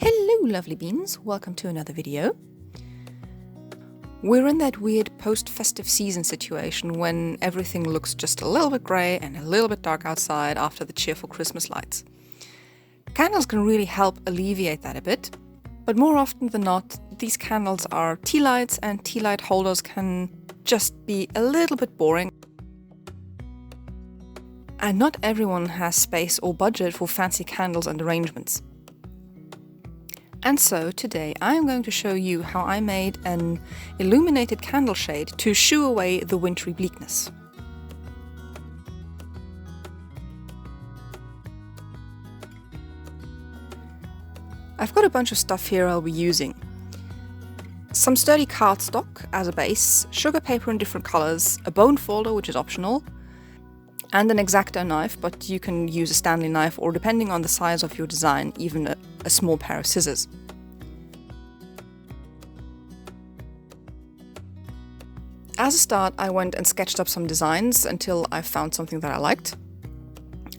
Hello lovely beans, welcome to another video. We're in that weird post-festive season situation when everything looks just a little bit grey and a little bit dark outside after the cheerful Christmas lights. Candles can really help alleviate that a bit, but more often than not, these candles are tea lights, and tea light holders can just be a little bit boring. And not everyone has space or budget for fancy candles and arrangements. And so today I am going to show you how I made an illuminated candle shade to shoo away the wintry bleakness. I've got a bunch of stuff here I'll be using. Some sturdy cardstock as a base, sugar paper in different colours, a bone folder which is optional, and an X-Acto knife, but you can use a Stanley knife or, depending on the size of your design, even a small pair of scissors. As a start, I went and sketched up some designs until I found something that I liked.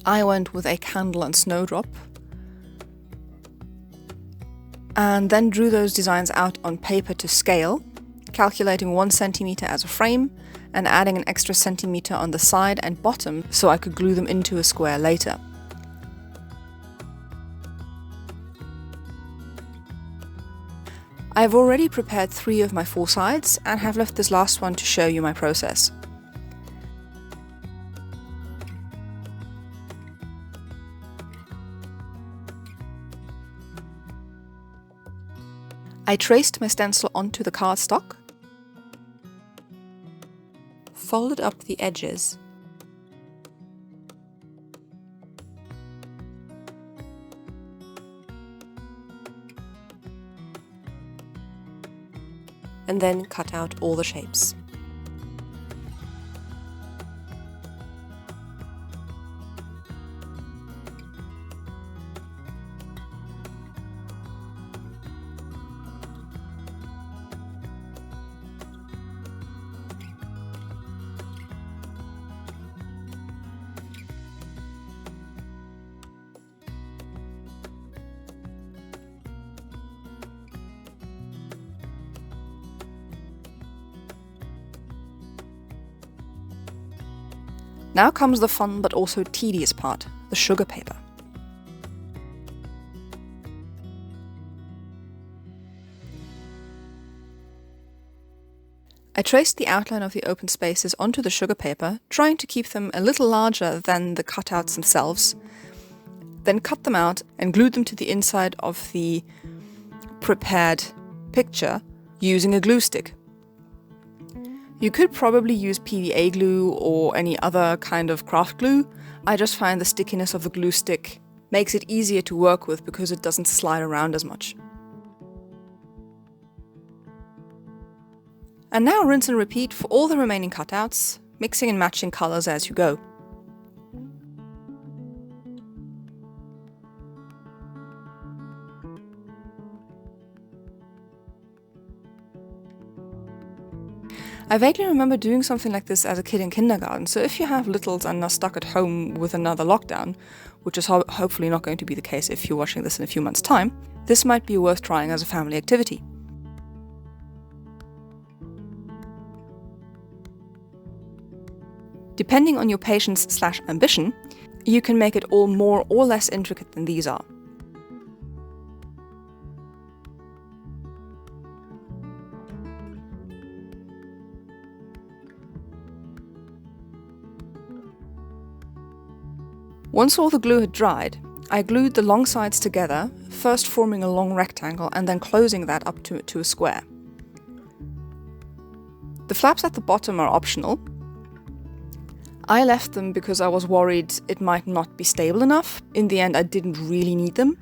I went with a candle and snowdrop, and then drew those designs out on paper to scale, calculating 1 centimeter as a frame and adding an extra centimeter on the side and bottom so I could glue them into a square later. I've already prepared 3 of my 4 sides and have left this last one to show you my process. I traced my stencil onto the cardstock, folded up the edges, and then cut out all the shapes. Now comes the fun but also tedious part, the sugar paper. I traced the outline of the open spaces onto the sugar paper, trying to keep them a little larger than the cutouts themselves, then cut them out and glued them to the inside of the prepared picture using a glue stick. You could probably use PVA glue or any other kind of craft glue. I just find the stickiness of the glue stick makes it easier to work with because it doesn't slide around as much. And now rinse and repeat for all the remaining cutouts, mixing and matching colours as you go. I vaguely remember doing something like this as a kid in kindergarten, so if you have littles and are stuck at home with another lockdown, which is hopefully not going to be the case if you're watching this in a few months' time, this might be worth trying as a family activity. Depending on your patience/ambition, you can make it all more or less intricate than these are. Once all the glue had dried, I glued the long sides together, first forming a long rectangle and then closing that up to a square. The flaps at the bottom are optional. I left them because I was worried it might not be stable enough. In the end, I didn't really need them.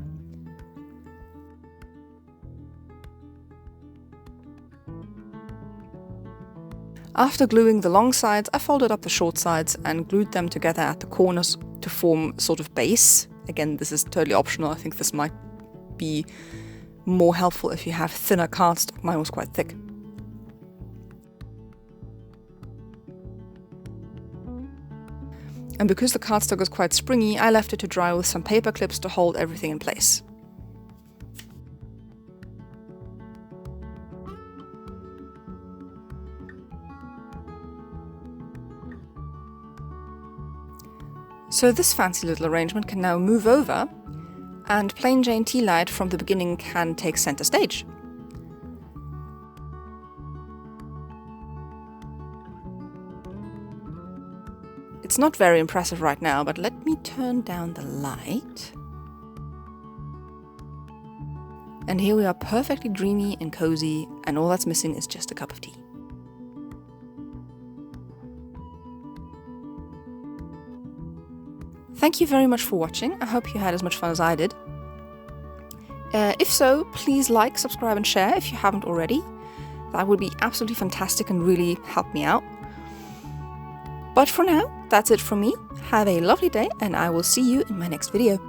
After gluing the long sides, I folded up the short sides and glued them together at the corners to form a sort of base. Again, this is totally optional. I think this might be more helpful if you have thinner cardstock. Mine was quite thick. and because the cardstock is quite springy, I left it to dry with some paper clips to hold everything in place. So this fancy little arrangement can now move over, and plain Jane tea light from the beginning can take center stage. It's not very impressive right now, but let me turn down the light. And here we are, perfectly dreamy and cozy, and all that's missing is just a cup of tea. Thank you very much for watching. I hope you had as much fun as I did. If so, please like, subscribe and share if you haven't already. That would be absolutely fantastic and really help me out. But for now, that's it from me. Have a lovely day, and I will see you in my next video.